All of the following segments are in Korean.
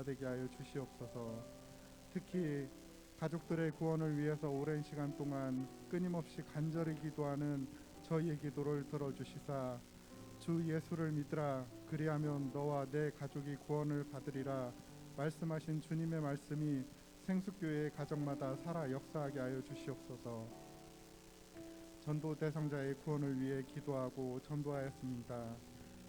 변화되게 하여 주시옵소서. 특히 가족들의 구원을 위해서 오랜 시간 동안 끊임없이 간절히 기도하는 저희의 기도를 들어주시사 주 예수를 믿으라 그리하면 너와 내 가족이 구원을 받으리라 말씀하신 주님의 말씀이 생수교회의 가정마다 살아 역사하게 하여 주시옵소서. 전도 대상자의 구원을 위해 기도하고 전도하였습니다.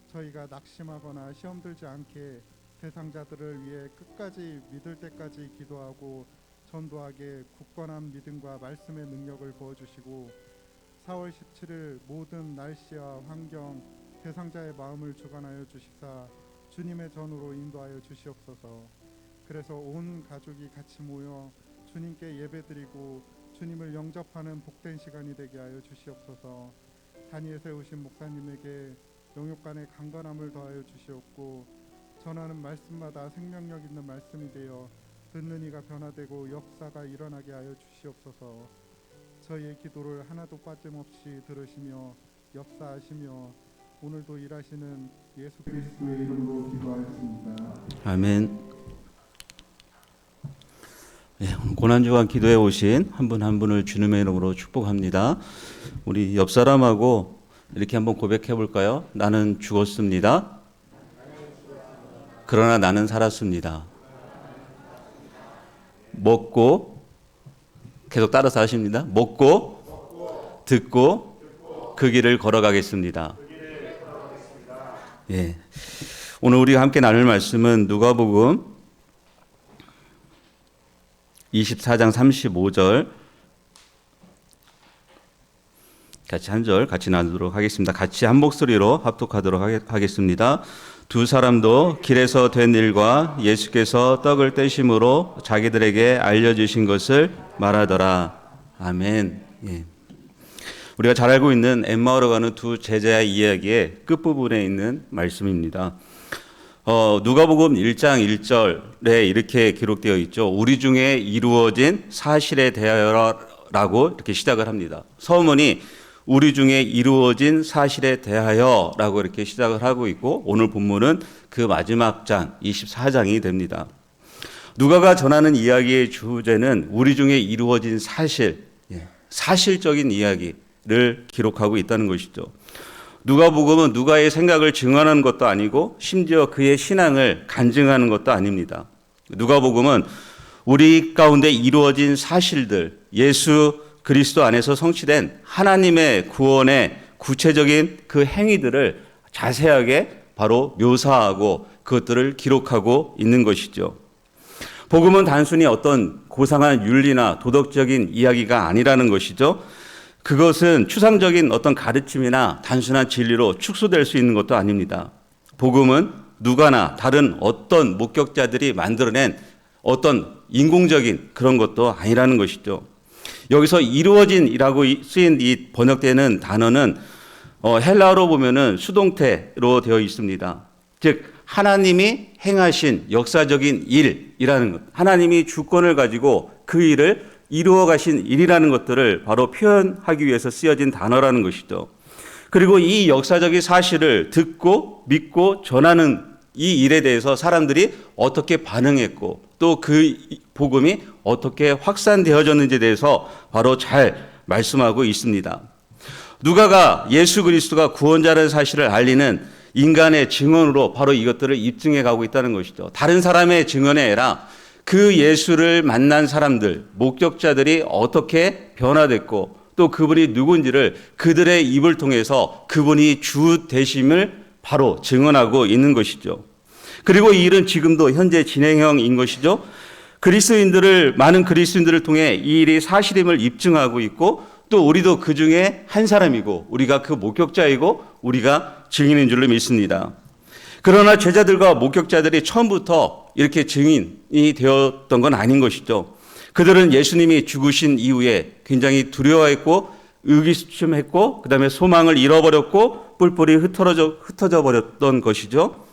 저희가 낙심하거나 시험 들지 않게 대상자들을 위해 끝까지 믿을 때까지 기도하고 전도하게 굳건한 믿음과 말씀의 능력을 부어주시고 4월 17일 모든 날씨와 환경 대상자의 마음을 주관하여 주시사 주님의 전으로 인도하여 주시옵소서. 그래서 온 가족이 같이 모여 주님께 예배드리고 주님을 영접하는 복된 시간이 되게 하여 주시옵소서. 단위에 세우신 목사님에게 영육간의 강건함을 더하여 주시옵고 전하는 말씀마다 생명력 있는 말씀이 되어 듣는 이가 변화되고 역사가 일어나게 하여 주시옵소서. 저희의 기도를 하나도 빠짐없이 들으시며 역사하시며 오늘도 일하시는 예수 그리스도의 이름으로 기도하였습니다. 아멘. 고난주간 기도에 오신 한 분 한 분을 주님의 이름으로 축복합니다. 우리 옆 사람하고 이렇게 한번 고백해 볼까요? 나는 죽었습니다. 그러나 나는 살았습니다. 먹고 계속 따라서 하십니다. 먹고 듣고 그 길을 걸어가겠습니다. 예. 오늘 우리가 함께 나눌 말씀은 누가복음 24장 35절 같이 한 절 같이 나누도록 하겠습니다. 같이 한 목소리로 합독하도록 하겠습니다. 두 사람도 길에서 된 일과 예수께서 떡을 떼심으로 자기들에게 알려주신 것을 말하더라. 아멘. 예. 우리가 잘 알고 있는 엠마오로 가는 두 제자의 이야기의 끝부분에 있는 말씀입니다. 누가복음 1장 1절에 이렇게 기록되어 있죠. 우리 중에 이루어진 사실에 대하여라고 이렇게 시작을 합니다. 서문이 우리 중에 이루어진 사실에 대하여라고 이렇게 시작을 하고 있고 오늘 본문은 그 마지막 장 24장이 됩니다. 누가가 전하는 이야기의 주제는 우리 중에 이루어진 사실, 사실적인 이야기를 기록하고 있다는 것이죠. 누가복음은 누가의 생각을 증언하는 것도 아니고 심지어 그의 신앙을 간증하는 것도 아닙니다. 누가복음은 우리 가운데 이루어진 사실들, 예수 그리스도 안에서 성취된 하나님의 구원의 구체적인 그 행위들을 자세하게 바로 묘사하고 그것들을 기록하고 있는 것이죠. 복음은 단순히 어떤 고상한 윤리나 도덕적인 이야기가 아니라는 것이죠. 그것은 추상적인 어떤 가르침이나 단순한 진리로 축소될 수 있는 것도 아닙니다. 복음은 누가나 다른 어떤 목격자들이 만들어낸 어떤 인공적인 그런 것도 아니라는 것이죠. 여기서 이루어진이라고 쓰인 이 번역되는 단어는 헬라어로 보면은 수동태로 되어 있습니다. 즉 하나님이 행하신 역사적인 일이라는 것, 하나님이 주권을 가지고 그 일을 이루어 가신 일이라는 것들을 바로 표현하기 위해서 쓰여진 단어라는 것이죠. 그리고 이 역사적인 사실을 듣고 믿고 전하는 이 일에 대해서 사람들이 어떻게 반응했고 또 그 복음이 어떻게 확산되어졌는지에 대해서 바로 잘 말씀하고 있습니다. 누가가 예수 그리스도가 구원자라는 사실을 알리는 인간의 증언으로 바로 이것들을 입증해 가고 있다는 것이죠. 다른 사람의 증언이 아니라 그 예수를 만난 사람들, 목격자들이 어떻게 변화됐고 또 그분이 누군지를 그들의 입을 통해서 그분이 주 되심을 바로 증언하고 있는 것이죠. 그리고 이 일은 지금도 현재 진행형인 것이죠. 많은 그리스도인들을 통해 이 일이 사실임을 입증하고 있고 또 우리도 그 중에 한 사람이고 우리가 그 목격자이고 우리가 증인인 줄로 믿습니다. 그러나 제자들과 목격자들이 처음부터 이렇게 증인이 되었던 건 아닌 것이죠. 그들은 예수님이 죽으신 이후에 굉장히 두려워했고 의기소침했고 그다음에 소망을 잃어버렸고 뿔뿔이 흩어져 버렸던 것이죠.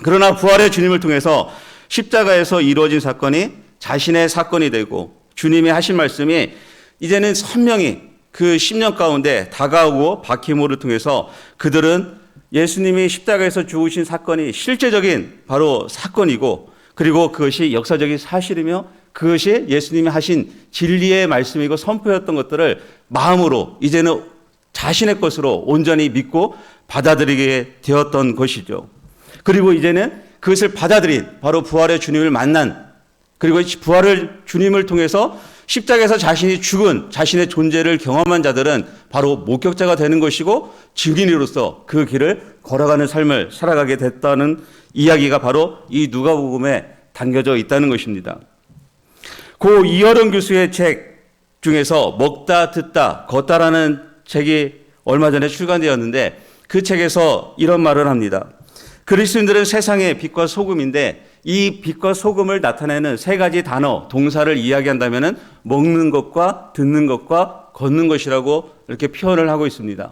그러나 부활의 주님을 통해서 십자가에서 이루어진 사건이 자신의 사건이 되고 주님이 하신 말씀이 이제는 선명히 그 10년 가운데 다가오고 박히모를 통해서 그들은 예수님이 십자가에서 죽으신 사건이 실제적인 바로 사건이고 그리고 그것이 역사적인 사실이며 그것이 예수님이 하신 진리의 말씀이고 선포였던 것들을 마음으로 이제는 자신의 것으로 온전히 믿고 받아들이게 되었던 것이죠. 그리고 이제는 그것을 받아들인 바로 부활의 주님을 만난, 그리고 부활을 주님을 통해서 십자가에서 자신이 죽은 자신의 존재를 경험한 자들은 바로 목격자가 되는 것이고 증인으로서 그 길을 걸어가는 삶을 살아가게 됐다는 이야기가 바로 이 누가복음에 담겨져 있다는 것입니다. 고 이어른 교수의 책 중에서 먹다 듣다 걷다라는 책이 얼마 전에 출간되었는데 그 책에서 이런 말을 합니다. 그리스도인들은 세상의 빛과 소금인데 이 빛과 소금을 나타내는 세 가지 단어, 동사를 이야기한다면 먹는 것과 듣는 것과 걷는 것이라고 이렇게 표현을 하고 있습니다.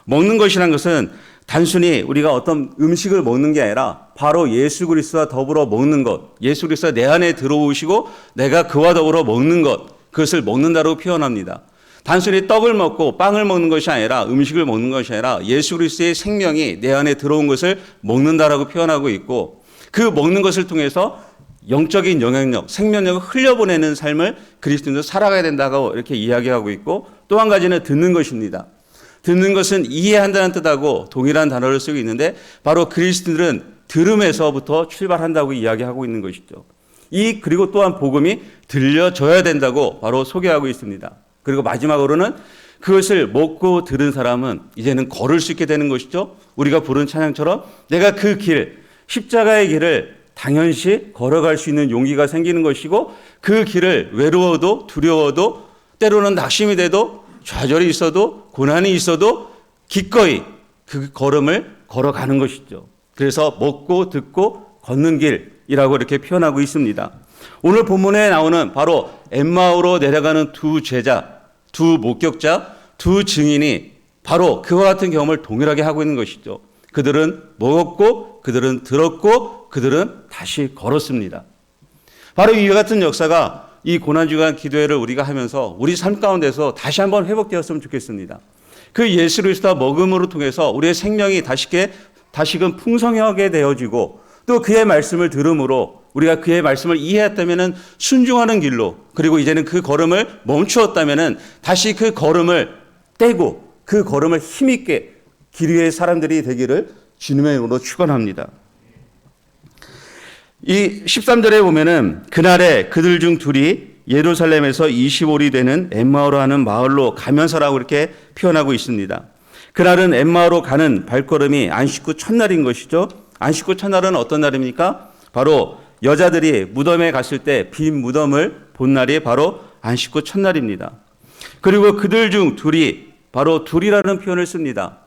먹는 것이란 것은 단순히 우리가 어떤 음식을 먹는 게 아니라 바로 예수 그리스도와 더불어 먹는 것, 예수 그리스도가 내 안에 들어오시고 내가 그와 더불어 먹는 것, 그것을 먹는다고 표현합니다. 단순히 떡을 먹고 빵을 먹는 것이 아니라 음식을 먹는 것이 아니라 예수 그리스도의 생명이 내 안에 들어온 것을 먹는다라고 표현하고 있고 그 먹는 것을 통해서 영적인 영향력, 생명력을 흘려보내는 삶을 그리스도인도 살아가야 된다고 이렇게 이야기하고 있고 또 한 가지는 듣는 것입니다. 듣는 것은 이해한다는 뜻하고 동일한 단어를 쓰고 있는데 바로 그리스도인들은 들음에서부터 출발한다고 이야기하고 있는 것이죠. 그리고 또한 복음이 들려져야 된다고 바로 소개하고 있습니다. 그리고 마지막으로는 그것을 먹고 들은 사람은 이제는 걸을 수 있게 되는 것이죠. 우리가 부른 찬양처럼 내가 그 길, 십자가의 길을 당연시 걸어갈 수 있는 용기가 생기는 것이고 그 길을 외로워도 두려워도 때로는 낙심이 돼도 좌절이 있어도 고난이 있어도 기꺼이 그 걸음을 걸어가는 것이죠. 그래서 먹고 듣고 걷는 길이라고 이렇게 표현하고 있습니다. 오늘 본문에 나오는 바로 엠마오로 내려가는 두 제자, 두 목격자, 두 증인이 바로 그와 같은 경험을 동일하게 하고 있는 것이죠. 그들은 먹었고 그들은 들었고 그들은 다시 걸었습니다. 바로 이와 같은 역사가 이 고난주간 기도회를 우리가 하면서 우리 삶 가운데서 다시 한번 회복되었으면 좋겠습니다. 그 예수 그리스도와 먹음으로 통해서 우리의 생명이 다시금 풍성하게 되어지고 또 그의 말씀을 들음으로 우리가 그의 말씀을 이해했다면 순종하는 길로 그리고 이제는 그 걸음을 멈추었다면 다시 그 걸음을 떼고 그 걸음을 힘있게 길 위의 사람들이 되기를 주님의 이름으로 축원합니다. 이 13절에 보면은 그날에 그들 중 둘이 예루살렘에서 25리 되는 엠마오로 하는 마을로 가면서라고 이렇게 표현하고 있습니다. 그날은 엠마오로 가는 발걸음이 안식구 첫날인 것이죠. 안식구 첫날은 어떤 날입니까? 바로 여자들이 무덤에 갔을 때 빈 무덤을 본 날이 바로 안식구 첫날입니다. 그리고 그들 중 둘이 바로 둘이라는 표현을 씁니다.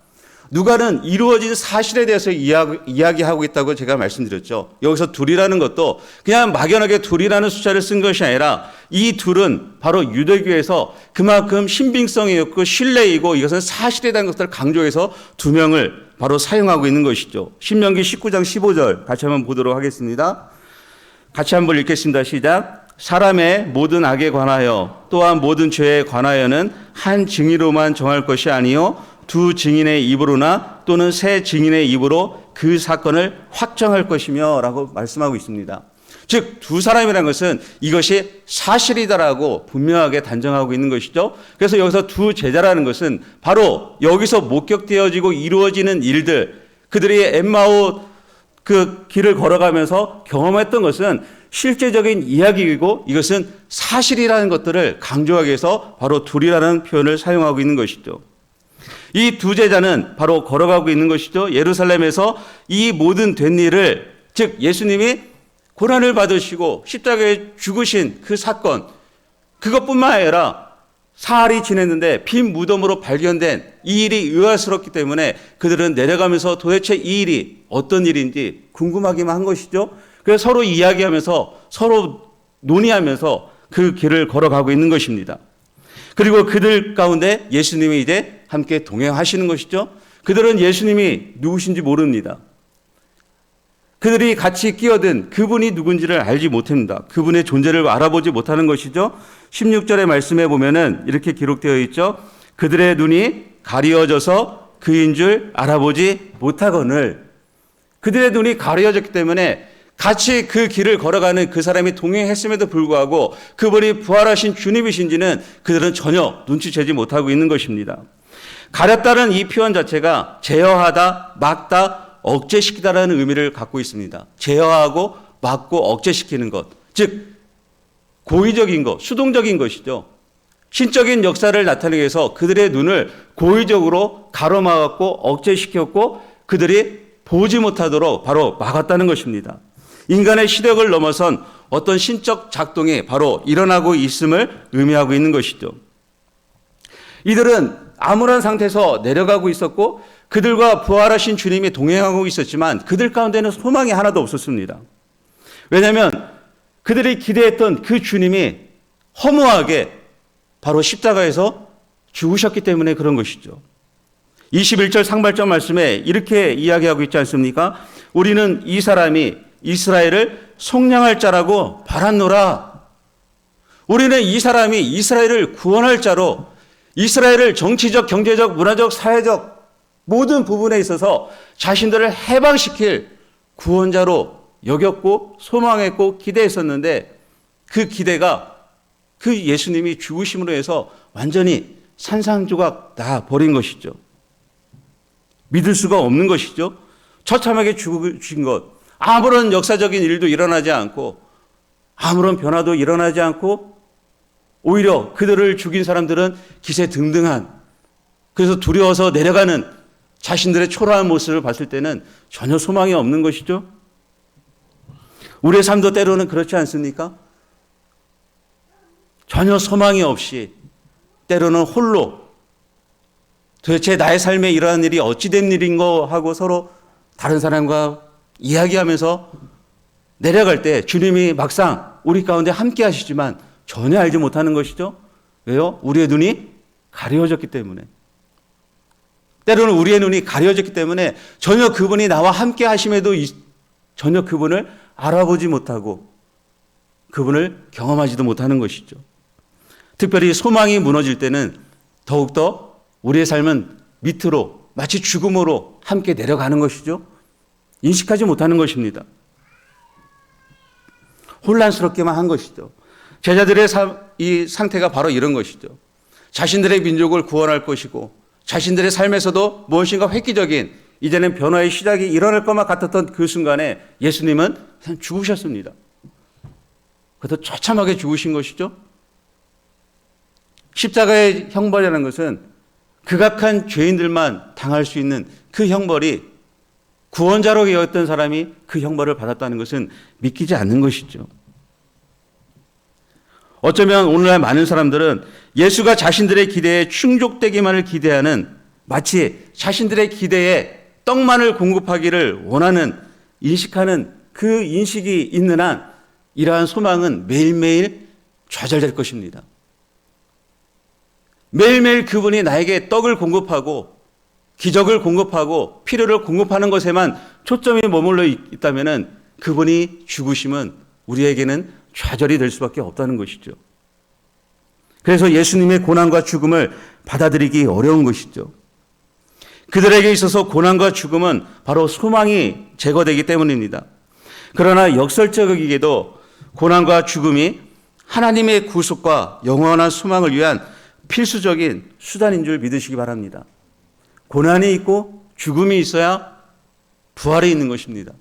누가는 이루어진 사실에 대해서 이야기하고 있다고 제가 말씀드렸죠. 여기서 둘이라는 것도 그냥 막연하게 둘이라는 숫자를 쓴 것이 아니라 이 둘은 바로 유대교에서 그만큼 신빙성이 있고 신뢰이고 이것은 사실이라는 것을 강조해서 두 명을 바로 사용하고 있는 것이죠. 신명기 19장 15절 같이 한번 보도록 하겠습니다. 같이 한번 읽겠습니다. 시작. 사람의 모든 악에 관하여 또한 모든 죄에 관하여는 한 증인으로만 정할 것이 아니요 두 증인의 입으로나 또는 세 증인의 입으로 그 사건을 확정할 것이며 라고 말씀하고 있습니다. 즉 두 사람이라는 것은 이것이 사실이다라고 분명하게 단정하고 있는 것이죠. 그래서 여기서 두 제자라는 것은 바로 여기서 목격되어지고 이루어지는 일들, 그들이 엠마오 그 길을 걸어가면서 경험했던 것은 실제적인 이야기이고 이것은 사실이라는 것들을 강조하기 위해서 바로 둘이라는 표현을 사용하고 있는 것이죠. 이 두 제자는 바로 걸어가고 있는 것이죠. 예루살렘에서 이 모든 된 일을, 즉 예수님이 고난을 받으시고 십자가에 죽으신 그 사건, 그것뿐만 아니라 사흘이 지냈는데 빈 무덤으로 발견된 이 일이 의아스럽기 때문에 그들은 내려가면서 도대체 이 일이 어떤 일인지 궁금하기만 한 것이죠. 그래서 서로 이야기하면서 서로 논의하면서 그 길을 걸어가고 있는 것입니다. 그리고 그들 가운데 예수님이 이제 함께 동행하시는 것이죠. 그들은 예수님이 누구신지 모릅니다. 그들이 같이 끼어든 그분이 누군지를 알지 못합니다. 그분의 존재를 알아보지 못하는 것이죠. 16절의 말씀에 보면은 이렇게 기록되어 있죠. 그들의 눈이 가리어져서 그인 줄 알아보지 못하거늘. 그들의 눈이 가려졌기 때문에 같이 그 길을 걸어가는 그 사람이 동행했음에도 불구하고 그분이 부활하신 주님이신지는 그들은 전혀 눈치채지 못하고 있는 것입니다. 가렸다는 이 표현 자체가 제어하다, 막다, 억제시키다라는 의미를 갖고 있습니다. 제어하고 막고 억제시키는 것, 즉 고의적인 것, 수동적인 것이죠. 신적인 역사를 나타내기 위해서 그들의 눈을 고의적으로 가로막았고 억제시켰고 그들이 보지 못하도록 바로 막았다는 것입니다. 인간의 시력을 넘어선 어떤 신적 작동이 바로 일어나고 있음을 의미하고 있는 것이죠. 이들은 암울한 상태에서 내려가고 있었고 그들과 부활하신 주님이 동행하고 있었지만 그들 가운데는 소망이 하나도 없었습니다. 왜냐하면 그들이 기대했던 그 주님이 허무하게 바로 십자가에서 죽으셨기 때문에 그런 것이죠. 21절 상발점 말씀에 이렇게 이야기하고 있지 않습니까? 우리는 이 사람이 이스라엘을 속량할 자라고 바랐노라. 우리는 이 사람이 이스라엘을 구원할 자로 이스라엘을 정치적, 경제적, 문화적, 사회적 모든 부분에 있어서 자신들을 해방시킬 구원자로 여겼고 소망했고 기대했었는데 그 기대가 그 예수님이 죽으심으로 해서 완전히 산산조각 다 버린 것이죠. 믿을 수가 없는 것이죠. 처참하게 죽으신 것. 아무런 역사적인 일도 일어나지 않고 아무런 변화도 일어나지 않고 오히려 그들을 죽인 사람들은 기세등등한 그래서 두려워서 내려가는 자신들의 초라한 모습을 봤을 때는 전혀 소망이 없는 것이죠. 우리의 삶도 때로는 그렇지 않습니까? 전혀 소망이 없이 때로는 홀로 도대체 나의 삶에 이러한 일이 어찌 된 일인가 하고 서로 다른 사람과 이야기하면서 내려갈 때 주님이 막상 우리 가운데 함께 하시지만 전혀 알지 못하는 것이죠. 왜요? 우리의 눈이 가려졌기 때문에. 때로는 우리의 눈이 가려졌기 때문에 전혀 그분이 나와 함께 하심에도 전혀 그분을 알아보지 못하고 그분을 경험하지도 못하는 것이죠. 특별히 소망이 무너질 때는 더욱더 우리의 삶은 밑으로 마치 죽음으로 함께 내려가는 것이죠. 인식하지 못하는 것입니다. 혼란스럽게만 한 것이죠. 제자들의 이 상태가 바로 이런 것이죠. 자신들의 민족을 구원할 것이고 자신들의 삶에서도 무엇인가 획기적인 이제는 변화의 시작이 일어날 것만 같았던 그 순간에 예수님은 그냥 죽으셨습니다. 그것도 처참하게 죽으신 것이죠. 십자가의 형벌이라는 것은 극악한 죄인들만 당할 수 있는 그 형벌이 구원자로 여겼던 사람이 그 형벌을 받았다는 것은 믿기지 않는 것이죠. 어쩌면 오늘날 많은 사람들은 예수가 자신들의 기대에 충족되기만을 기대하는 마치 자신들의 기대에 떡만을 공급하기를 원하는 인식하는 그 인식이 있는 한 이러한 소망은 매일매일 좌절될 것입니다. 매일매일 그분이 나에게 떡을 공급하고 기적을 공급하고 필요를 공급하는 것에만 초점이 머물러 있다면 그분이 죽으심은 우리에게는 좌절이 될 수밖에 없다는 것이죠. 그래서 예수님의 고난과 죽음을 받아들이기 어려운 것이죠. 그들에게 있어서 고난과 죽음은 바로 소망이 제거되기 때문입니다. 그러나 역설적이게도 고난과 죽음이 하나님의 구속과 영원한 소망을 위한 필수적인 수단인 줄 믿으시기 바랍니다. 고난이 있고 죽음이 있어야 부활이 있는 것입니다.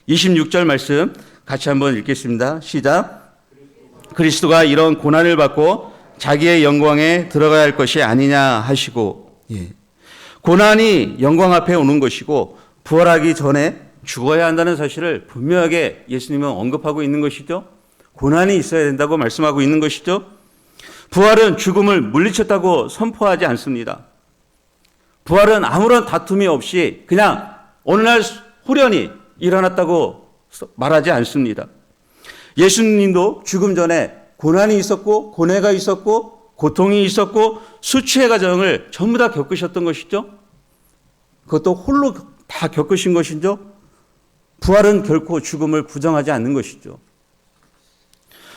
26절 말씀 같이 한번 읽겠습니다. 시작. 그리스도가 이런 고난을 받고 자기의 영광에 들어가야 할 것이 아니냐 하시고, 고난이 영광 앞에 오는 것이고 부활하기 전에 죽어야 한다는 사실을 분명하게 예수님은 언급하고 있는 것이죠. 고난이 있어야 된다고 말씀하고 있는 것이죠. 부활은 죽음을 물리쳤다고 선포하지 않습니다. 부활은 아무런 다툼이 없이 그냥 어느 날 후련히 일어났다고 말하지 않습니다. 예수님도 죽음 전에 고난이 있었고 고뇌가 있었고 고통이 있었고 수치의 과정을 전부 다 겪으셨던 것이죠. 그것도 홀로 다 겪으신 것이죠. 부활은 결코 죽음을 부정하지 않는 것이죠.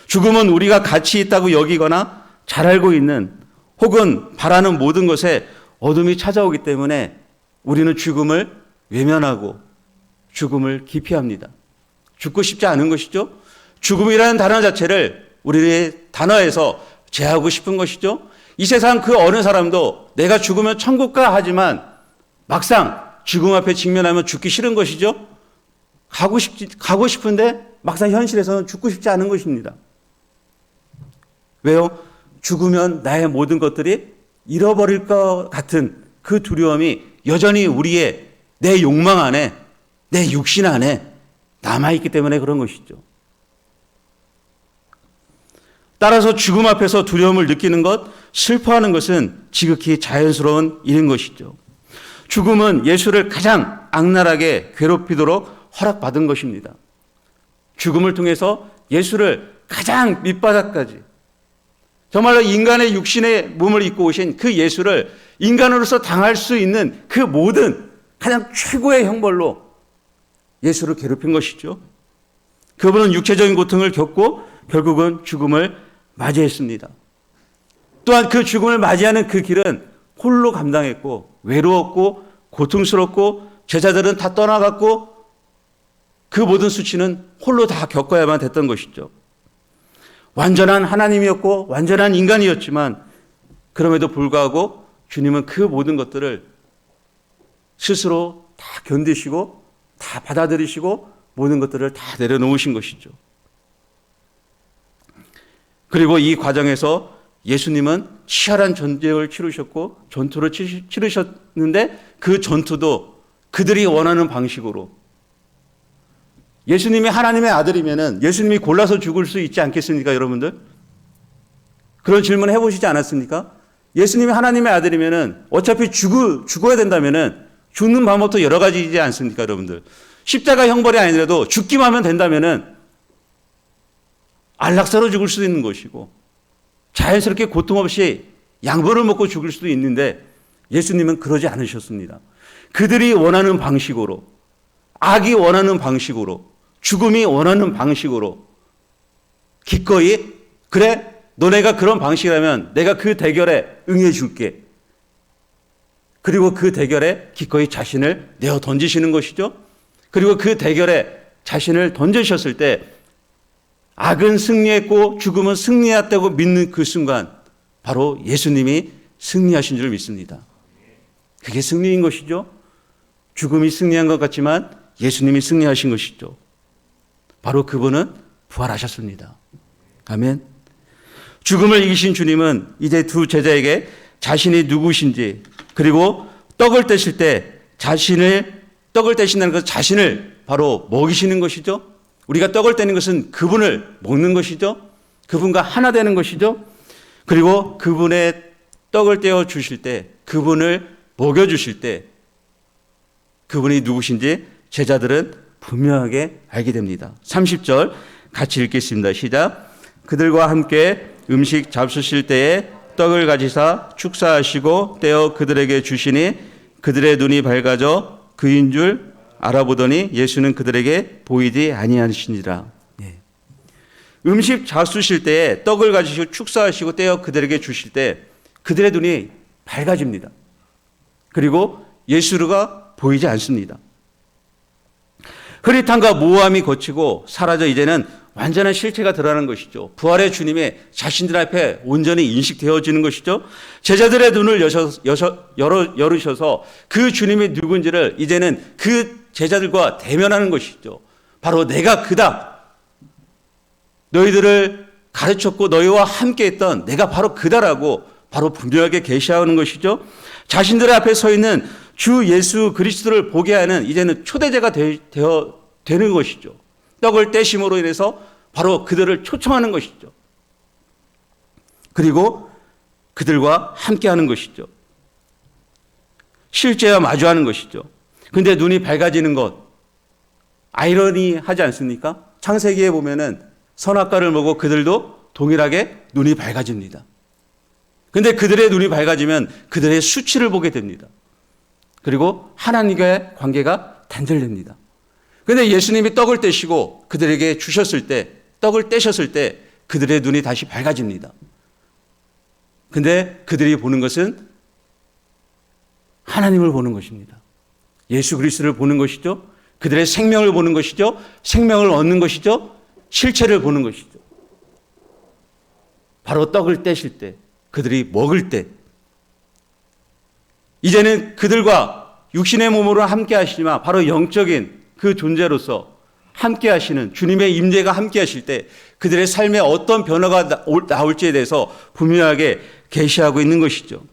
죽음은 우리가 가치 있다고 여기거나 잘 알고 있는 혹은 바라는 모든 것에 어둠이 찾아오기 때문에 우리는 죽음을 외면하고 죽음을 기피합니다. 죽고 싶지 않은 것이죠. 죽음이라는 단어 자체를 우리의 단어에서 제하고 싶은 것이죠. 이 세상 그 어느 사람도 내가 죽으면 천국 가 하지만 막상 죽음 앞에 직면하면 죽기 싫은 것이죠. 가고 싶은데 막상 현실에서는 죽고 싶지 않은 것입니다. 왜요? 죽으면 나의 모든 것들이 잃어버릴 것 같은 그 두려움이 여전히 우리의 내 욕망 안에, 내 육신 안에 남아있기 때문에 그런 것이죠. 따라서 죽음 앞에서 두려움을 느끼는 것, 슬퍼하는 것은 지극히 자연스러운 일인 것이죠. 죽음은 예수를 가장 악랄하게 괴롭히도록 허락받은 것입니다. 죽음을 통해서 예수를 가장 밑바닥까지, 정말로 인간의 육신의 몸을 입고 오신 그 예수를 인간으로서 당할 수 있는 그 모든 가장 최고의 형벌로 예수를 괴롭힌 것이죠. 그분은 육체적인 고통을 겪고 결국은 죽음을 맞이했습니다. 또한 그 죽음을 맞이하는 그 길은 홀로 감당했고 외로웠고 고통스럽고 제자들은 다 떠나갔고 그 모든 수치는 홀로 다 겪어야만 됐던 것이죠. 완전한 하나님이었고 완전한 인간이었지만 그럼에도 불구하고 주님은 그 모든 것들을 스스로 다 견디시고 다 받아들이시고 모든 것들을 다 내려놓으신 것이죠. 그리고 이 과정에서 예수님은 치열한 전쟁을 치르셨고 전투를 치르셨는데 그 전투도 그들이 원하는 방식으로, 예수님이 하나님의 아들이면은 예수님이 골라서 죽을 수 있지 않겠습니까, 여러분들? 그런 질문 해보시지 않았습니까? 예수님이 하나님의 아들이면은 어차피 죽어야 된다면은 죽는 방법도 여러 가지이지 않습니까, 여러분들? 십자가 형벌이 아니라도 죽기만 하면 된다면은 안락사로 죽을 수도 있는 것이고 자연스럽게 고통 없이 양보를 먹고 죽을 수도 있는데 예수님은 그러지 않으셨습니다. 그들이 원하는 방식으로, 악이 원하는 방식으로, 죽음이 원하는 방식으로 기꺼이, 그래 너네가 그런 방식이라면 내가 그 대결에 응해 줄게. 그리고 그 대결에 기꺼이 자신을 내어 던지시는 것이죠. 그리고 그 대결에 자신을 던지셨을 때 악은 승리했고 죽음은 승리했다고 믿는 그 순간 바로 예수님이 승리하신 줄 믿습니다. 그게 승리인 것이죠. 죽음이 승리한 것 같지만 예수님이 승리하신 것이죠. 바로 그분은 부활하셨습니다. 아멘. 죽음을 이기신 주님은 이제 두 제자에게 자신이 누구신지, 그리고 떡을 떼실 때 떡을 떼신다는 것은 자신을 바로 먹이시는 것이죠. 우리가 떡을 떼는 것은 그분을 먹는 것이죠. 그분과 하나 되는 것이죠. 그리고 그분의 떡을 떼어 주실 때, 그분을 먹여 주실 때 그분이 누구신지 제자들은 분명하게 알게 됩니다. 30절 같이 읽겠습니다. 시작. 그들과 함께 음식 잡수실 때에 떡을 가지사 축사하시고 떼어 그들에게 주시니 그들의 눈이 밝아져 그인 줄 알아보더니 예수는 그들에게 보이지 아니하시니라. 예. 음식 잡수실 때에 떡을 가지시고 축사하시고 떼어 그들에게 주실 때 그들의 눈이 밝아집니다. 그리고 예수가 보이지 않습니다. 흐릿함과 모함이 거치고 사라져 이제는 완전한 실체가 드러나는 것이죠. 부활의 주님의 자신들 앞에 온전히 인식되어지는 것이죠. 제자들의 눈을 열으셔서 그 주님이 누군지를 이제는 그 제자들과 대면하는 것이죠. 바로 내가 그다. 너희들을 가르쳤고 너희와 함께 했던 내가 바로 그다라고 바로 분명하게 계시하는 것이죠. 자신들 앞에 서 있는 주 예수 그리스도를 보게 하는 이제는 초대제가 되는 것이죠. 떡을 떼심으로 인해서 바로 그들을 초청하는 것이죠. 그리고 그들과 함께하는 것이죠. 실제와 마주하는 것이죠. 근데 눈이 밝아지는 것, 아이러니하지 않습니까? 창세기에 보면은 선악과를 먹고 그들도 동일하게 눈이 밝아집니다. 근데 그들의 눈이 밝아지면 그들의 수치를 보게 됩니다. 그리고 하나님과의 관계가 단절됩니다. 그런데 예수님이 떡을 떼시고 그들에게 주셨을 때, 떡을 떼셨을 때 그들의 눈이 다시 밝아집니다. 근데 그들이 보는 것은 하나님을 보는 것입니다. 예수 그리스도를 보는 것이죠. 그들의 생명을 보는 것이죠. 생명을 얻는 것이죠. 실체를 보는 것이죠. 바로 떡을 떼실 때, 그들이 먹을 때, 이제는 그들과 육신의 몸으로 함께 하시지만 바로 영적인 그 존재로서 함께 하시는 주님의 임재가 함께 하실 때 그들의 삶에 어떤 변화가 나올지에 대해서 분명하게 계시하고 있는 것이죠.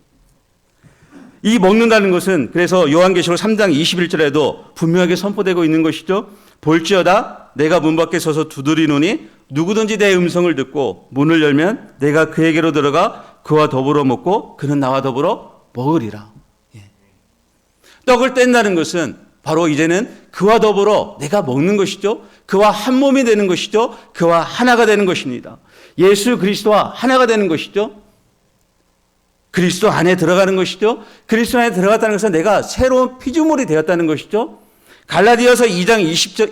이 먹는다는 것은 그래서 요한계시록 3장 21절에도 분명하게 선포되고 있는 것이죠. 볼지어다 내가 문 밖에 서서 두드리노니 누구든지 내 음성을 듣고 문을 열면 내가 그에게로 들어가 그와 더불어 먹고 그는 나와 더불어 먹으리라. 떡을 뗀다는 것은 바로 이제는 그와 더불어 내가 먹는 것이죠. 그와 한 몸이 되는 것이죠. 그와 하나가 되는 것입니다. 예수 그리스도와 하나가 되는 것이죠. 그리스도 안에 들어가는 것이죠. 그리스도 안에 들어갔다는 것은 내가 새로운 피조물이 되었다는 것이죠. 갈라디아서 2장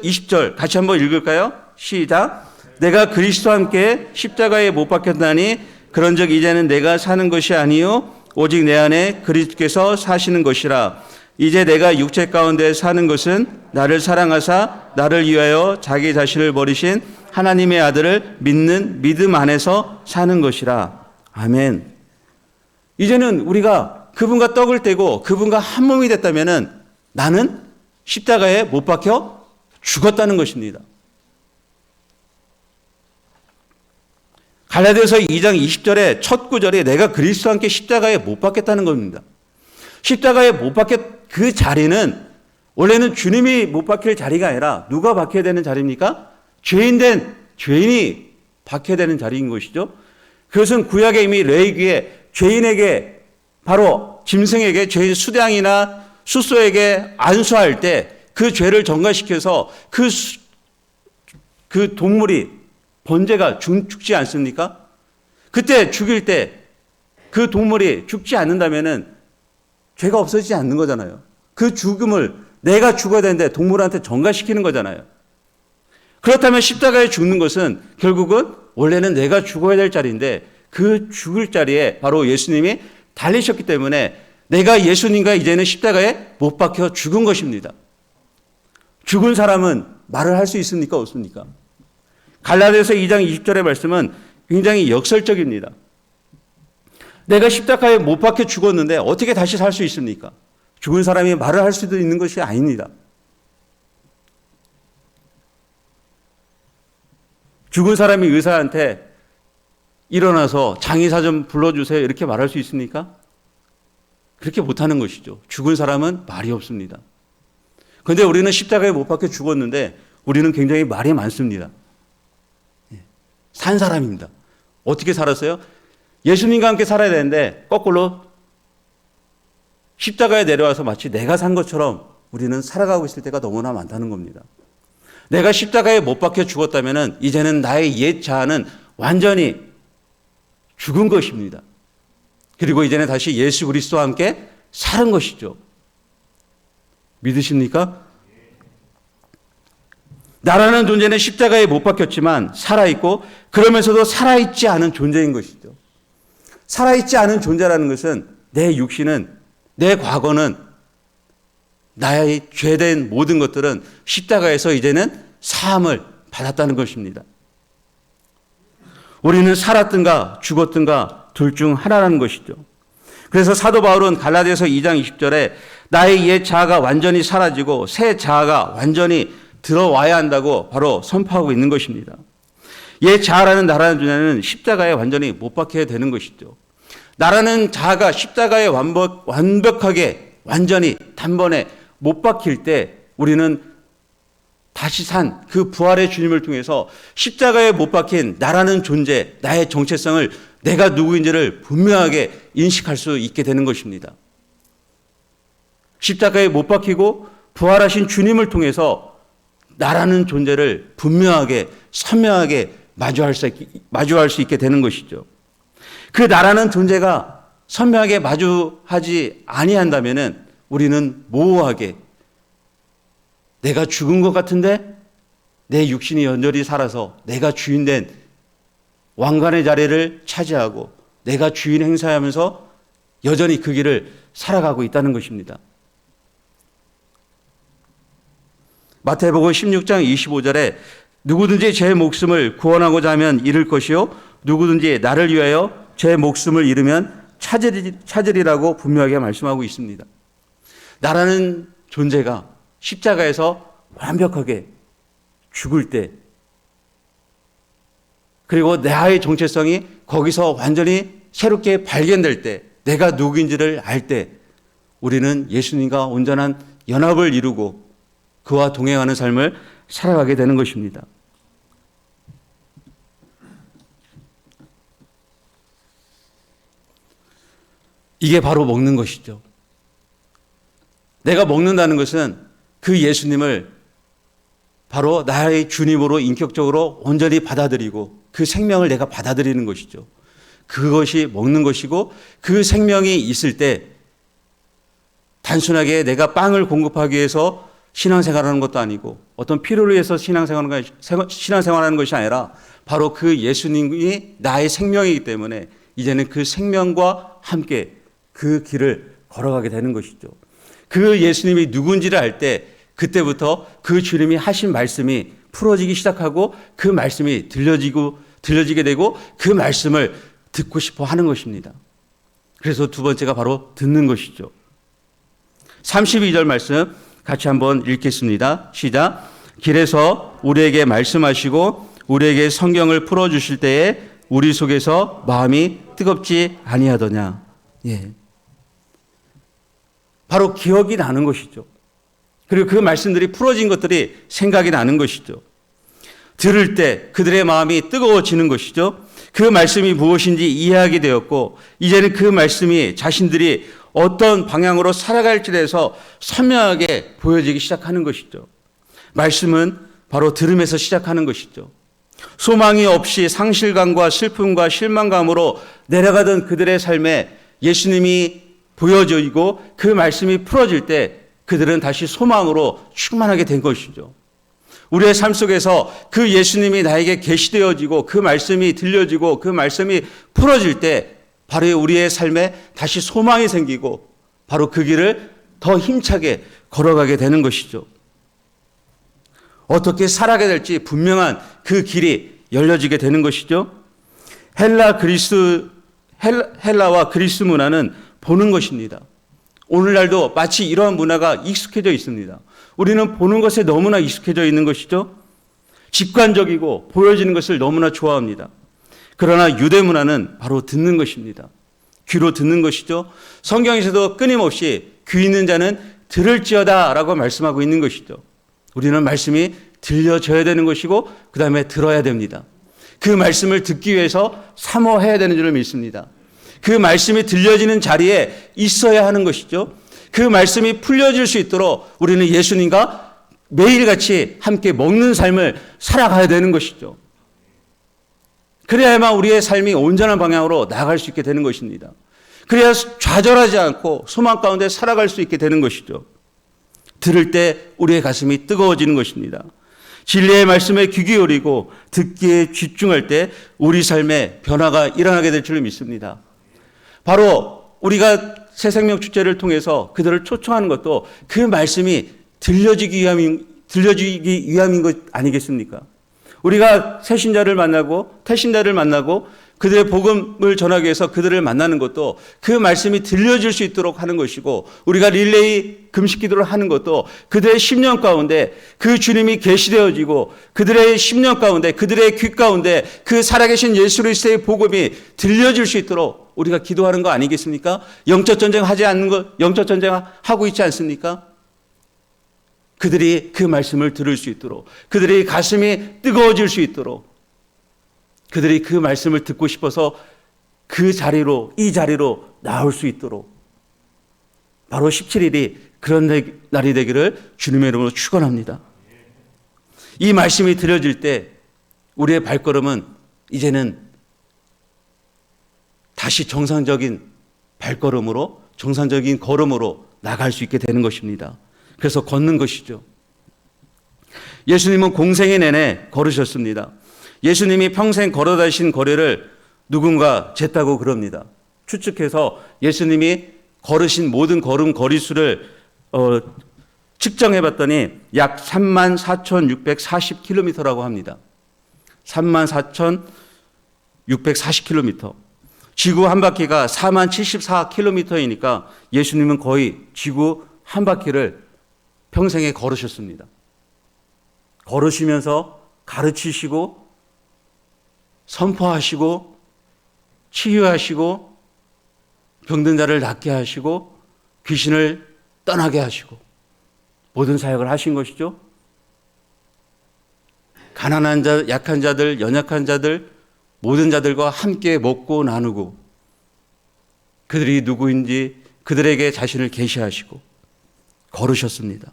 20절 같이 한번 읽을까요? 시작. 내가 그리스도와 함께 십자가에 못 박혔나니 그런즉 이제는 내가 사는 것이 아니요 오직 내 안에 그리스도께서 사시는 것이라. 이제 내가 육체 가운데 사는 것은 나를 사랑하사 나를 위하여 자기 자신을 버리신 하나님의 아들을 믿는 믿음 안에서 사는 것이라. 아멘. 이제는 우리가 그분과 떡을 떼고 그분과 한 몸이 됐다면은 나는 십자가에 못 박혀 죽었다는 것입니다. 갈라디아서 2장 20절의 첫 구절이 내가 그리스도와 함께 십자가에 못 박혔다는 겁니다. 십자가에 못 박혔 그 자리는 원래는 주님이 못 박힐 자리가 아니라 누가 박혀야 되는 자리입니까? 죄인된 죄인이 박혀야 되는 자리인 것이죠. 그것은 구약에 이미 레위기에 죄인에게 바로 짐승에게 죄인 수량이나 숫소에게 안수할 때 그 죄를 전가시켜서 그 동물이 번제가 죽지 않습니까? 그때 죽일 때 그 동물이 죽지 않는다면은 죄가 없어지지 않는 거잖아요. 그 죽음을 내가 죽어야 되는데 동물한테 전가시키는 거잖아요. 그렇다면 십자가에 죽는 것은 결국은 원래는 내가 죽어야 될 자리인데 그 죽을 자리에 바로 예수님이 달리셨기 때문에 내가 예수님과 이제는 십자가에 못 박혀 죽은 것입니다. 죽은 사람은 말을 할 수 있습니까? 없습니까? 갈라디아서 2장 20절의 말씀은 굉장히 역설적입니다. 내가 십자가에 못 박혀 죽었는데 어떻게 다시 살 수 있습니까? 죽은 사람이 말을 할 수도 있는 것이 아닙니다. 죽은 사람이 의사한테 일어나서 장의사 좀 불러주세요 이렇게 말할 수 있습니까? 그렇게 못하는 것이죠. 죽은 사람은 말이 없습니다. 그런데 우리는 십자가에 못 박혀 죽었는데 우리는 굉장히 말이 많습니다. 산 사람입니다. 어떻게 살았어요? 예수님과 함께 살아야 되는데 거꾸로 십자가에 내려와서 마치 내가 산 것처럼 우리는 살아가고 있을 때가 너무나 많다는 겁니다. 내가 십자가에 못 박혀 죽었다면 이제는 나의 옛 자아는 완전히 죽은 것입니다. 그리고 이제는 다시 예수 그리스도와 함께 사는 것이죠. 믿으십니까? 나라는 존재는 십자가에 못 박혔지만 살아있고 그러면서도 살아있지 않은 존재인 것이죠. 살아있지 않은 존재라는 것은 내 육신은 내 과거는 나의 죄된 모든 것들은 십자가에서 이제는 사함을 받았다는 것입니다. 우리는 살았든가 죽었든가 둘 중 하나라는 것이죠. 그래서 사도 바울은 갈라디아서 2장 20절에 나의 옛 자아가 완전히 사라지고 새 자아가 완전히 들어와야 한다고 바로 선포하고 있는 것입니다. 옛 자아라는 나라는 존재는 십자가에 완전히 못 박혀야 되는 것이죠. 나라는 자아가 십자가에 완벽하게 완전히 단번에 못 박힐 때 우리는 다시 산 그 부활의 주님을 통해서 십자가에 못 박힌 나라는 존재, 나의 정체성을 내가 누구인지를 분명하게 인식할 수 있게 되는 것입니다. 십자가에 못 박히고 부활하신 주님을 통해서 나라는 존재를 분명하게 선명하게 마주할 수 있게 되는 것이죠. 그 나라는 존재가 선명하게 마주하지 아니한다면은 우리는 모호하게 내가 죽은 것 같은데 내 육신이 연절히 살아서 내가 주인된 왕관의 자리를 차지하고 내가 주인 행사하면서 여전히 그 길을 살아가고 있다는 것입니다. 마태복음 16장 25절에 누구든지 제 목숨을 구원하고자 하면 잃을 것이요 누구든지 나를 위하여 제 목숨을 잃으면 찾으리라고 분명하게 말씀하고 있습니다. 나라는 존재가 십자가에서 완벽하게 죽을 때, 그리고 나의 정체성이 거기서 완전히 새롭게 발견될 때, 내가 누구인지를 알 때 우리는 예수님과 온전한 연합을 이루고 그와 동행하는 삶을 살아가게 되는 것입니다. 이게 바로 먹는 것이죠. 내가 먹는다는 것은 그 예수님을 바로 나의 주님으로 인격적으로 온전히 받아들이고 그 생명을 내가 받아들이는 것이죠. 그것이 먹는 것이고, 그 생명이 있을 때 단순하게 내가 빵을 공급하기 위해서 신앙생활하는 것도 아니고 어떤 필요를 위해서 신앙생활하는 것이 아니라 바로 그 예수님이 나의 생명이기 때문에 이제는 그 생명과 함께 그 길을 걸어가게 되는 것이죠. 그 예수님이 누군지를 알 때 그때부터 그 주님이 하신 말씀이 풀어지기 시작하고 그 말씀이 들려지게 되고 그 말씀을 듣고 싶어 하는 것입니다. 그래서 두 번째가 바로 듣는 것이죠. 32절 말씀 같이 한번 읽겠습니다. 시작. 길에서 우리에게 말씀하시고 우리에게 성경을 풀어주실 때에 우리 속에서 마음이 뜨겁지 아니하더냐. 예. 바로 기억이 나는 것이죠. 그리고 그 말씀들이 풀어진 것들이 생각이 나는 것이죠. 들을 때 그들의 마음이 뜨거워지는 것이죠. 그 말씀이 무엇인지 이해하게 되었고, 이제는 그 말씀이 자신들이 어떤 방향으로 살아갈지에 대해서 선명하게 보여지기 시작하는 것이죠. 말씀은 바로 들음에서 시작하는 것이죠. 소망이 없이 상실감과 슬픔과 실망감으로 내려가던 그들의 삶에 예수님이 보여지고 그 말씀이 풀어질 때 그들은 다시 소망으로 충만하게 된 것이죠. 우리의 삶 속에서 그 예수님이 나에게 계시되어지고 그 말씀이 들려지고 그 말씀이 풀어질 때 바로 우리의 삶에 다시 소망이 생기고 바로 그 길을 더 힘차게 걸어가게 되는 것이죠. 어떻게 살아가게 될지 분명한 그 길이 열려지게 되는 것이죠. 헬라와 그리스 문화는 보는 것입니다. 오늘날도 마치 이러한 문화가 익숙해져 있습니다. 우리는 보는 것에 너무나 익숙해져 있는 것이죠. 직관적이고 보여지는 것을 너무나 좋아합니다. 그러나 유대 문화는 바로 듣는 것입니다. 귀로 듣는 것이죠. 성경에서도 끊임없이 귀 있는 자는 들을지어다 라고 말씀하고 있는 것이죠. 우리는 말씀이 들려져야 되는 것이고 그 다음에 들어야 됩니다. 그 말씀을 듣기 위해서 사모해야 되는 줄을 믿습니다. 그 말씀이 들려지는 자리에 있어야 하는 것이죠. 그 말씀이 풀려질 수 있도록 우리는 예수님과 매일같이 함께 먹는 삶을 살아가야 되는 것이죠. 그래야만 우리의 삶이 온전한 방향으로 나아갈 수 있게 되는 것입니다. 그래야 좌절하지 않고 소망 가운데 살아갈 수 있게 되는 것이죠. 들을 때 우리의 가슴이 뜨거워지는 것입니다. 진리의 말씀에 귀 기울이고 듣기에 집중할 때 우리 삶에 변화가 일어나게 될 줄 믿습니다. 바로 우리가 새생명 축제를 통해서 그들을 초청하는 것도 그 말씀이 들려지기 위함인 것 아니겠습니까? 우리가 새신자를 만나고 태신자를 만나고 그들의 복음을 전하기 위해서 그들을 만나는 것도 그 말씀이 들려질 수 있도록 하는 것이고, 우리가 릴레이 금식 기도를 하는 것도 그들의 심령 가운데 그 주님이 계시되어지고 그들의 심령 가운데 그들의 귀 가운데 그 살아계신 예수 그리스도의 복음이 들려질 수 있도록 우리가 기도하는 거 아니겠습니까? 영적 전쟁 하지 않는 것, 영적 전쟁 하고 있지 않습니까? 그들이 그 말씀을 들을 수 있도록, 그들의 가슴이 뜨거워질 수 있도록, 그들이 그 말씀을 듣고 싶어서 그 자리로, 이 자리로 나올 수 있도록 바로 17일이 그런 날이 되기를 주님의 이름으로 축원합니다. 이 말씀이 들려질 때 우리의 발걸음은 이제는 다시 정상적인 발걸음으로, 정상적인 걸음으로 나갈 수 있게 되는 것입니다. 그래서 걷는 것이죠. 예수님은 공생애 내내 걸으셨습니다. 예수님이 평생 걸어다니신 거리를 누군가 쟀다고 그럽니다. 추측해서 예수님이 걸으신 모든 걸음 거리수를 측정해 봤더니 약 34,640km라고 합니다. 34,640km. 지구 한 바퀴가 4074km이니까 예수님은 거의 지구 한 바퀴를 평생에 걸으셨습니다. 걸으시면서 가르치시고 선포하시고 치유하시고 병든 자를 낫게 하시고 귀신을 떠나게 하시고 모든 사역을 하신 것이죠. 가난한 자, 약한 자들, 연약한 자들, 모든 자들과 함께 먹고 나누고 그들이 누구인지 그들에게 자신을 계시하시고 걸으셨습니다.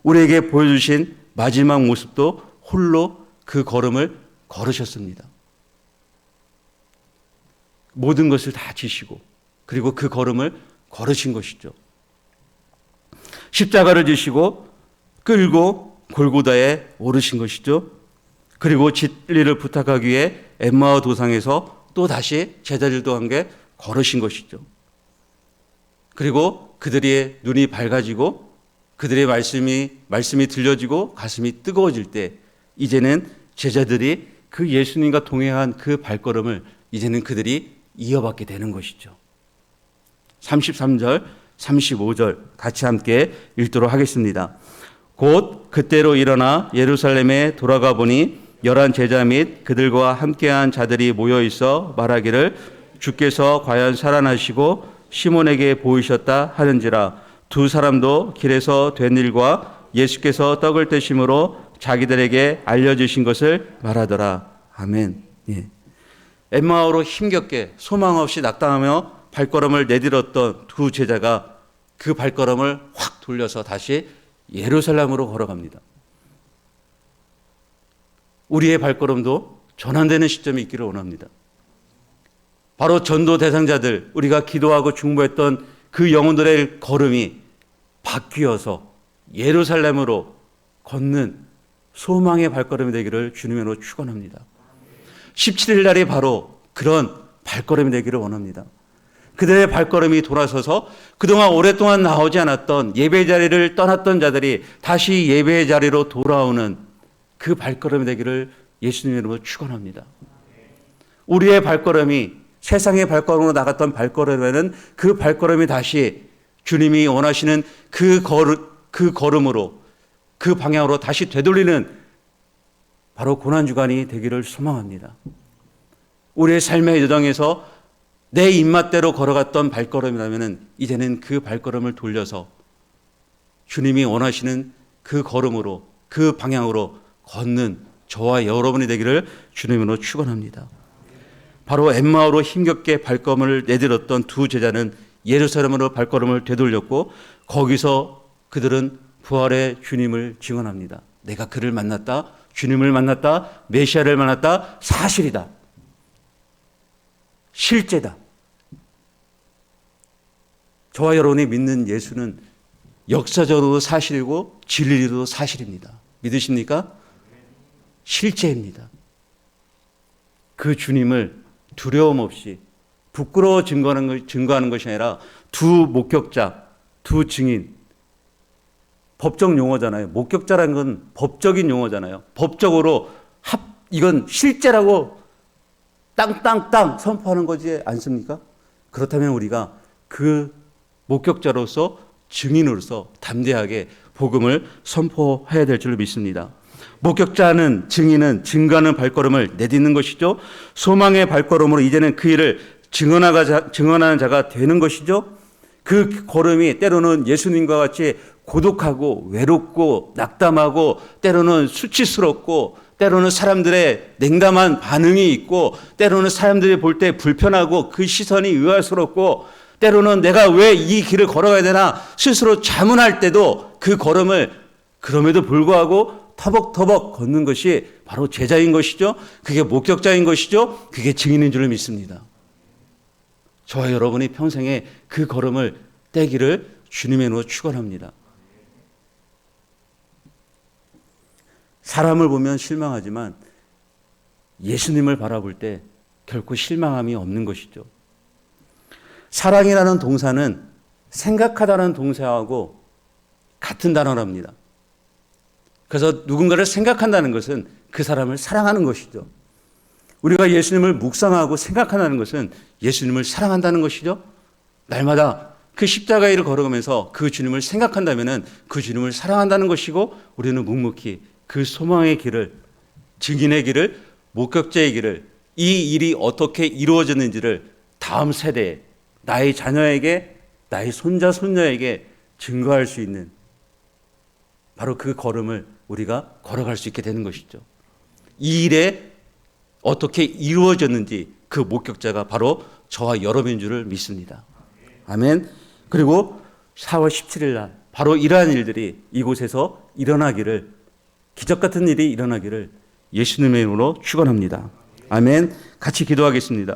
우리에게 보여주신 마지막 모습도 홀로 그 걸음을 걸으셨습니다. 모든 것을 다 지시고 그리고 그 걸음을 걸으신 것이죠. 십자가를 지시고 끌고 골고다에 오르신 것이죠. 그리고 진리를 부탁하기 위해 엠마오 도상에서 또 다시 제자들과 함께 걸으신 것이죠. 그리고 그들의 눈이 밝아지고 그들의 말씀이 들려지고 가슴이 뜨거워질 때 이제는 제자들이 그 예수님과 동행한 그 발걸음을 이제는 그들이 이어받게 되는 것이죠. 33절, 35절 같이 함께 읽도록 하겠습니다. 곧 그때로 일어나 예루살렘에 돌아가 보니 11 제자 및 그들과 함께한 자들이 모여 있어 말하기를 주께서 과연 살아나시고 시몬에게 보이셨다 하는지라. 두 사람도 길에서 된 일과 예수께서 떡을 떼심으로 자기들에게 알려주신 것을 말하더라. 아멘. 예. 엠마오로 힘겹게 소망 없이 낙담하며 발걸음을 내딛었던 두 제자가 그 발걸음을 확 돌려서 다시 예루살렘으로 걸어갑니다. 우리의 발걸음도 전환되는 시점이 있기를 원합니다. 바로 전도 대상자들, 우리가 기도하고 중보했던 그 영혼들의 걸음이 바뀌어서 예루살렘으로 걷는 소망의 발걸음이 되기를 주님으로 축원합니다. 17일 날이 바로 그런 발걸음이 되기를 원합니다. 그들의 발걸음이 돌아서서 그동안 오랫동안 나오지 않았던 예배 자리를 떠났던 자들이 다시 예배 자리로 돌아오는 그 발걸음이 되기를 예수님의 이름으로 축원합니다. 우리의 발걸음이 세상의 발걸음으로 나갔던 발걸음에는 그 발걸음이 다시 주님이 원하시는 그 걸음으로 그 방향으로 다시 되돌리는 바로 고난주간이 되기를 소망합니다. 우리의 삶의 여정에서 내 입맛대로 걸어갔던 발걸음이라면 이제는 그 발걸음을 돌려서 주님이 원하시는 그 걸음으로 그 방향으로 걷는 저와 여러분이 되기를 주님으로 축원합니다. 바로 엠마오로 힘겹게 발걸음을 내딛었던 두 제자는 예루살렘으로 발걸음을 되돌렸고 거기서 그들은 부활의 주님을 증언합니다. 내가 그를 만났다. 주님을 만났다. 메시아를 만났다. 사실이다. 실제다. 저와 여러분이 믿는 예수는 역사적으로도 사실이고 진리로도 사실입니다. 믿으십니까? 실제입니다. 그 주님을 두려움 없이 부끄러워 증거하는 것이 아니라 두 목격자, 두 증인, 법적 용어잖아요. 목격자라는 건 법적인 용어잖아요. 법적으로 이건 실제라고 땅땅땅 선포하는 거지 않습니까? 그렇다면 우리가 그 목격자로서 증인으로서 담대하게 복음을 선포해야 될 줄로 믿습니다. 목격자는 증인은 증거하는 발걸음을 내딛는 것이죠. 소망의 발걸음으로 이제는 그 일을 증언하는 자가 되는 것이죠. 그 걸음이 때로는 예수님과 같이 고독하고 외롭고 낙담하고 때로는 수치스럽고 때로는 사람들의 냉담한 반응이 있고 때로는 사람들이 볼 때 불편하고 그 시선이 의아스럽고 때로는 내가 왜 이 길을 걸어가야 되나 스스로 자문할 때도 그 걸음을 그럼에도 불구하고 터벅터벅 걷는 것이 바로 제자인 것이죠. 그게 목격자인 것이죠. 그게 증인인 줄 믿습니다. 저와 여러분이 평생에 그 걸음을 떼기를 주님의 이름으로 축원합니다. 사람을 보면 실망하지만 예수님을 바라볼 때 결코 실망함이 없는 것이죠. 사랑이라는 동사는 생각하다는 동사하고 같은 단어랍니다. 그래서 누군가를 생각한다는 것은 그 사람을 사랑하는 것이죠. 우리가 예수님을 묵상하고 생각한다는 것은 예수님을 사랑한다는 것이죠. 날마다 그 십자가의 일을 걸어가면서 그 주님을 생각한다면 그 주님을 사랑한다는 것이고, 우리는 묵묵히 그 소망의 길을, 증인의 길을, 목격자의 길을, 이 일이 어떻게 이루어졌는지를 다음 세대에, 나의 자녀에게, 나의 손자 손녀에게 증거할 수 있는 바로 그 걸음을 우리가 걸어갈 수 있게 되는 것이죠. 이 일에 어떻게 이루어졌는지 그 목격자가 바로 저와 여러분인 줄을 믿습니다. 아멘. 그리고 4월 17일 날 바로 이러한 일들이 이곳에서 일어나기를, 기적 같은 일이 일어나기를 예수님의 이름으로 축원합니다. 아멘. 같이 기도하겠습니다.